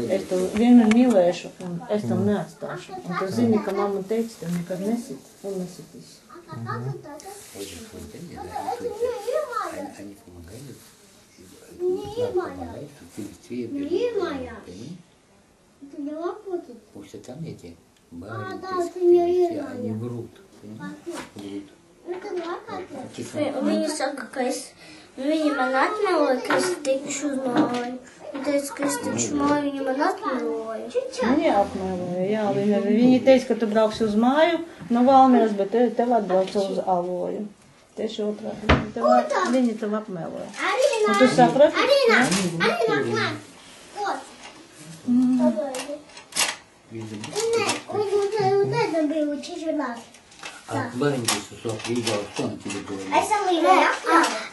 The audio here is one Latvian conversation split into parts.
Es to vienmēr mīlēšu, un es tam neatstāšu. Un tu zini, ka mamma teica, tev nekad nesit, un nesitīs. Пусть там эти маленькие, они врут. Viņa saka, ka viņa man atmeloja, ka es tikšu uz māju. Viņa teica, ka es tikšu māju, viņa man atmeloja. Viņa apmeloja, jā. Viņa teica, ka tu brauksi uz māju no Valmieras, bet tev atbrauca uz Aloju. Tieši otrādi. Viņa tev apmeloja. Un tu saprati? А маленький сусок видел, что он тебе говорит?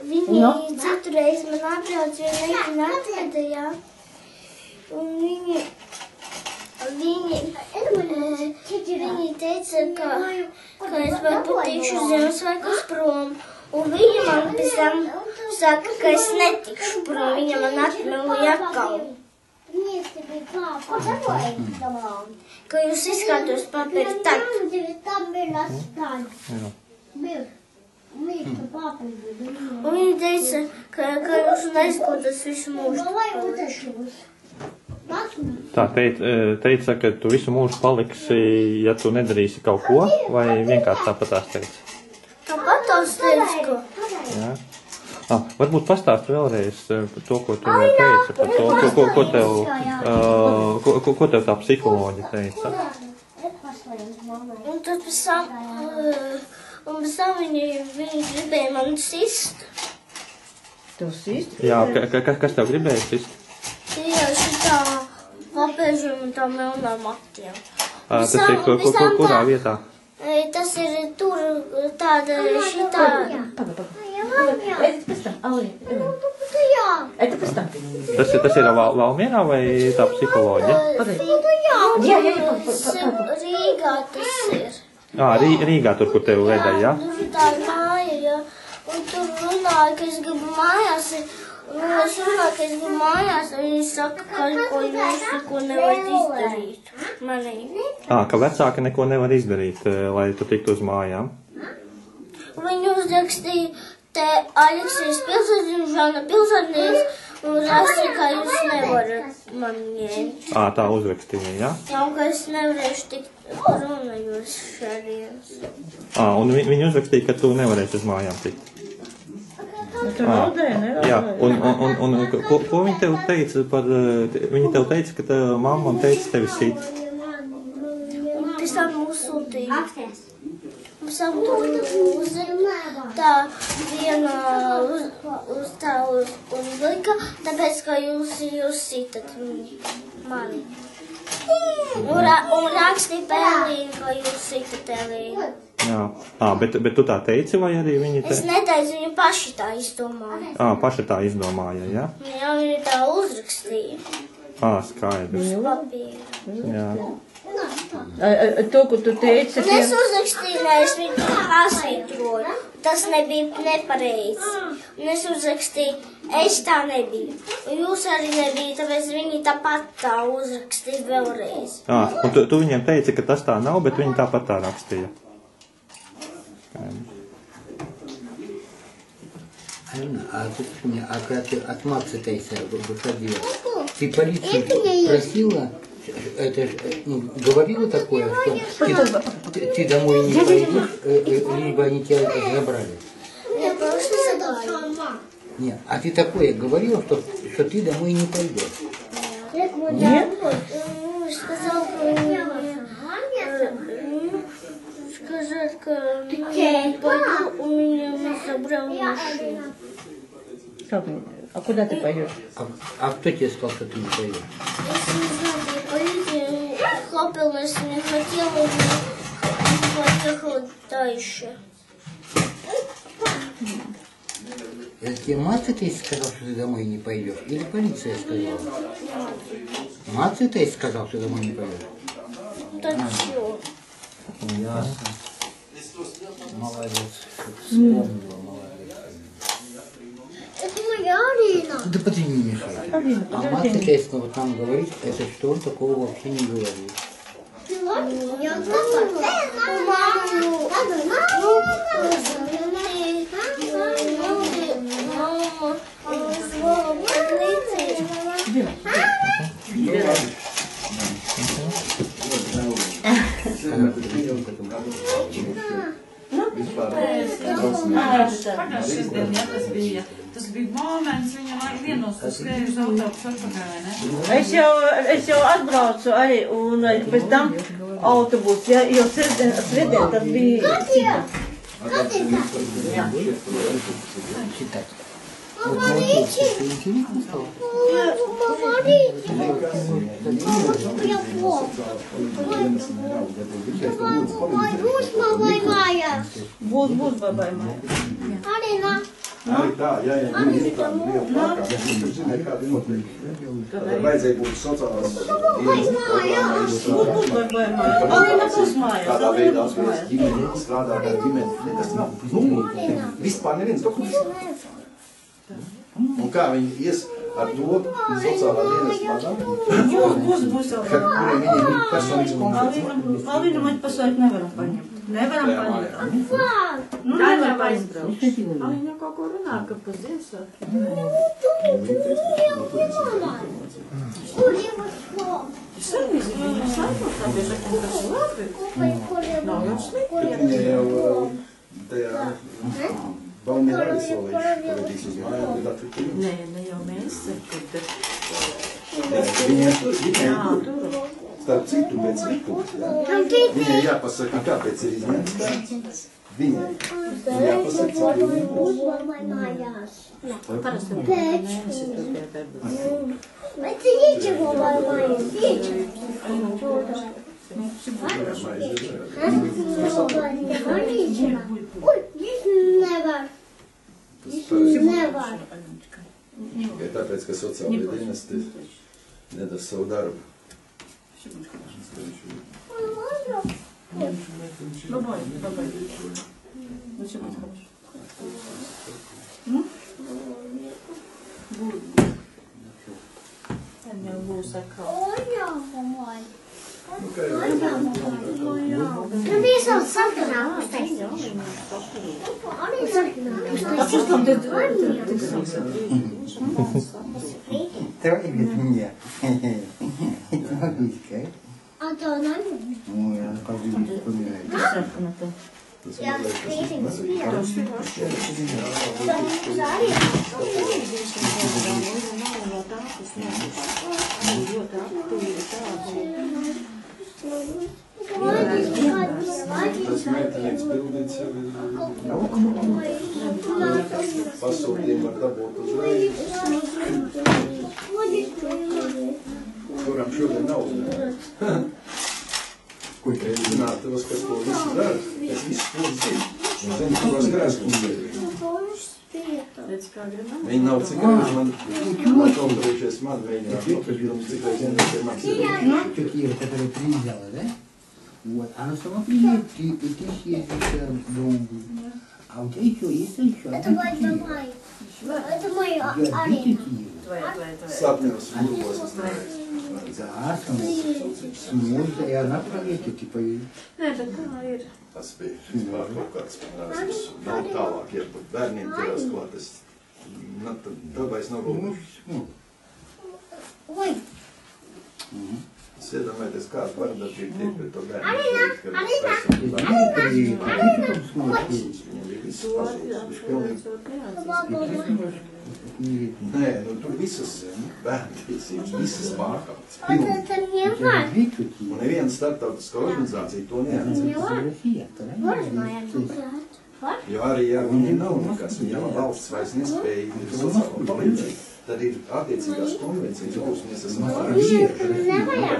Viņi citu reizi man atbrauc, jo viņi atveda, jā. Un viņi teica, ka es varbūt tikšu Ziemassvētkos prom. Un viņa man pēc tam saka, ka es netikšu prom, viņa man atmeloja atkal. Ka jūs izkārtos papīri tad. Un viņa teica, ka jūs neizkotas visu mūžu. Tā teica, ka tu visu mūžu paliksi, ja tu nedarīsi kaut ko, vai vienkārši tāpatās teica? Tāpatās teica, ka... Jā. Varbūt pastāst vēlreiz par to, ko tu teici, par to, ko tev tā psiholoģija teica. Un tad pēc tam viņi gribēja man sist. Tev sist? Jā, kas tev gribēja sist? Jā, šitā apēžiem un tā melnām acīm. Tas ir kurā vietā? Tas ir tur tāda šitā... Tas ir Valmierā vai tā psiholoģija? Rīgā tas ir. Rīgā tur, kur tevi veda, jā? Tā ir māja, jā. Un tur runāja, ka es gribu mājās. Un es runāju, ka es gribu mājās. Un viņi saka, ka jūs neko nevarat izdarīt manī. Ka vecāki neko nevar izdarīt, lai tu tiktu uz mājām? Viņi uzrakstīja te Aleksijas pilsētnieks un Žana pilsētnieks un rakstīja, ka jūs nevarat man ņemt. Tā uzrakstīja, jā? Jā, un ka es nevarēšu tikt runa jūs šādienas. Un viņi uzrakstīja, ka tu nevarēsi uz mājām tikt. Tu raudēji, neraudēji? Jā, un ko viņi tev teica par... Viņi tev teica, ka mamma un teica tevi sit. Un pēc tam uzsūtīja. Pēc tam tur tā viena uzlika, tāpēc, ka jūs sitat mani. Un rakstīja Elīnu, ka jūs sitat Elīnu. Jā, bet tu tā teici, vai arī viņi te... Es neteicu, viņi paši tā izdomāja. Paši tā izdomāja, jā? Jā, viņi tā uzrakstīja. Skaidrs. Uz papīra. Jā. To, ko tu teici... Un es uzrakstīju, es viņu pasvītroju. Tas nebija nepareizi. Un es uzrakstīju, es tā nebiju. Un jūs arī nebija, tāpēc viņi tāpat tā uzrakstīja vēlreiz. Un tu viņiem teici, ka tas tā nav, bet viņi tāpat tā rakstīja. Алена, а когда ты от Макса Тейса выходила, ты полицию просила, говорила такое, что ты домой не пойдешь, либо они тебя забрали? Я просто забрала. Нет, а ты такое говорила, что ты домой не пойдешь? Нет? Сказал, сказать, что не пойду, у меня забрал машину. А куда ты пойдешь? А кто тебе сказал, что ты не пойдешь? Я не знаю, где поедем. Хлопалась, не хотела, поехала дальше. Это тебе Маций Тейс сказал, что ты домой не пойдешь? Или полиция сказала? Маций Тейс сказал, что домой не пойдешь? Да чё? Ясно. Молодец. Вспомнила, молодец. Это моя Да подожди, не мешай. А мать хозяйская вот нам говорит, это что он такого вообще не говорит. Tas bija moments, viņa vienos skrēja uz autobusu atpakaļ, ne? Es jau atbraucu arī, un pēc tam autobus, ja, jo svētdien tas bija Читать. Вот молодцы, ты интересно стало? Būs, babai māja. Arī tā, jā, ir tāda liela plakā. Viņš zina, kāda notiek. Tad vajadzēja būt sociālās dienas Būs, babai māja. Alina būs mājās. Kādā veidā ģimene strādā ar ģimeni. Tas nav vispār neviens dokuments. Un kā viņi ies ar to sociālā dienas mazām, Būs. kuriem viņiem ir personīgs konflikts. Alina maņu pasaik nevaram paņemt. Nevaram paņemt. Nu, nevar paņemt. Viņa kaut ko runā, ka pa Ziemassvētkiem. Es arī zinu, viņa slaikos tā bieži, ka tas ir labi. Nav jau slikti. Viņa jau tajā Baumē arī solījuši, ka vedīs uz mājām, bet atkrīt jums. Nē, ne jau mēs, bet... Viņiem tur, starp citu, pēc likuma, viņai jāpasaka, kāpēc ir izņemts bērns. Viņai jāpasaka, cik viņiem būs. Parasti mēnesi tur pie bebas. Tāpēc, ka sociālajie dienesti nedara savu darbu. Babai. Nu, čia būs хорошо. Nu? Ten jau būs atkal. Давай без меня. Это магическая. Ой, она как бы не вспоминает. Tas meitenieks pildīt sevi pasūtījumu var dabūt uzreiz. Kuram šodien nav uzmanības. Es zinātu tos, kas to visu dara. Es visu to zinu. Un zinu, tos grēskus zinu. Viņi nav cik reiz man konkurējušies man mēģināt nopirkt, cik reiz vien pie manis ir. Тетя Ира, которая приезжала, да? Вот, она сама приедет, и ты съездишь в дом. А у тебя еще есть еще? Это моя. Я видите Ира? Sapņos grupos es neesmu. Да, сможет, и она проедет, и поедет. Nē, bet tā ir. Tas bija vispār kaut kāds panāksmes. Nav tālāk, ja pat bērniem ķerās klāt, tad vairs nav lūguši. Es iedomājieties, kāda vardarbība tiek pret to bērnu. Viņam bija viss pazūs. Nē, nu tur visas bērntiesības, visas pārkāptas. Un neviena starptautiskā organizācija to neatzīst. Jo arī, ja viņiem nav nekas, viņam valsts vairs nespēja sociālo palīdzību, tad ir attiecīgās konvencijas, kuras mēs esam pārējuši.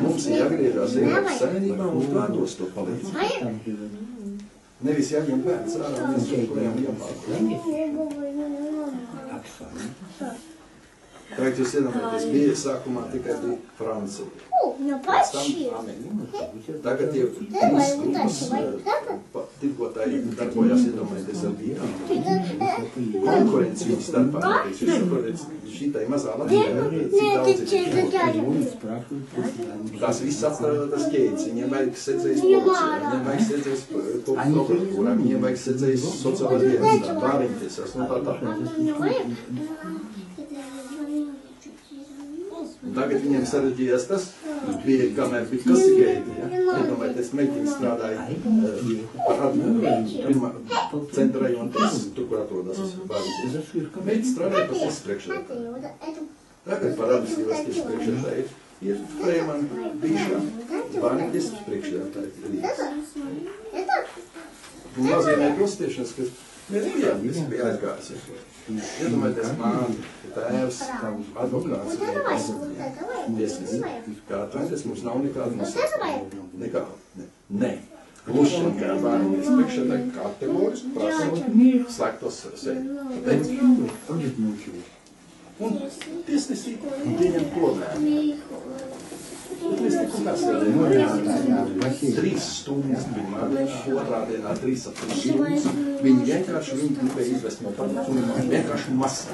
Mums ir jāgriežās Eiropas Savienībā un tvārdos to palīdzību. Nevis jāņem bērns ārā, mēs tur kuriem jāmāk. Tagad jūs iedomājaties, bija sākumā tikai bija Francija. Pēc tam Amerika. Tagad ir 3 grupas tirgotāji darbojās, iedomājieties, ar vīrām. Konkurence viņu starpā. Jūs saprotat, šitai mazā Latvijā, cik daudz ir. Tās viss atstāja tas ķēdes. Viņiem vajag sedzējis policijā, viņiem vajag sedzējis prokuratūrā, viņiem vajag sedzējis sociālās dienas, bāriņtiesās, un tā. Tagad viņiem sarežģījās tas, bija, kamēr bija Kasigeita, ja? Iedomājieties, meitiņi strādāja par pirmā centra rajona tiesas, tur, kur atrodas bāriņtiesas. Meiti strādāja par tiesas priekšredētāju. Tagad par administratīvās tiesas priekšredētāju ir Freiman bijušā bāriņtiesas priekšredētāja Rīgas. Un nozīmē prostiešanas, ka mēs bija aizgājis. Iedomājieties, māte, tēvs, advokāts, tiesnes. Kā atvainoties, mums nav nekāda nosacījuma. Nekāda. Nē. Gluži kā bāriņties priekšredētāji kategoriski prasot slēgtos sēdi. Un tiesnesī viņam to vērā. Bet mēs tikko kā sēdējām 3 stundas pirmā dienā, otrā dienā 3,5 stundas. Viņi vienkārši gribēja izvest no pamatuma, vienkārši masā.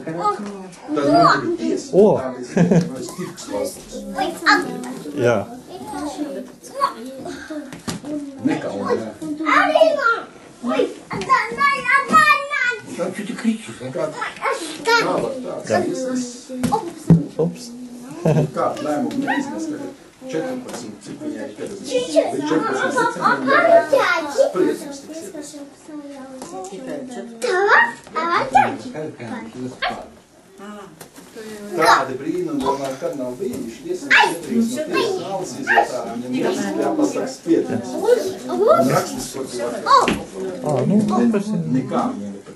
Tad mums ir tiesa, tādas tirgus valsts. Jā. Nekaunē. Там что ты кричишь, а? Kā var tāds iznes? Ups. Kādu lēmumu neiznes tagad? 14, cik viņai tagad ir 14 decembriem spriedzums tiks Tādi brīnumi, domāju, kad nav bijuši. Tiesas ietrīs no tiesas nālas iziet ārā. Viņam jāpasaka spiediens. Un rakstis, ko tu vari. Nu, Nekā viņiem ir pat.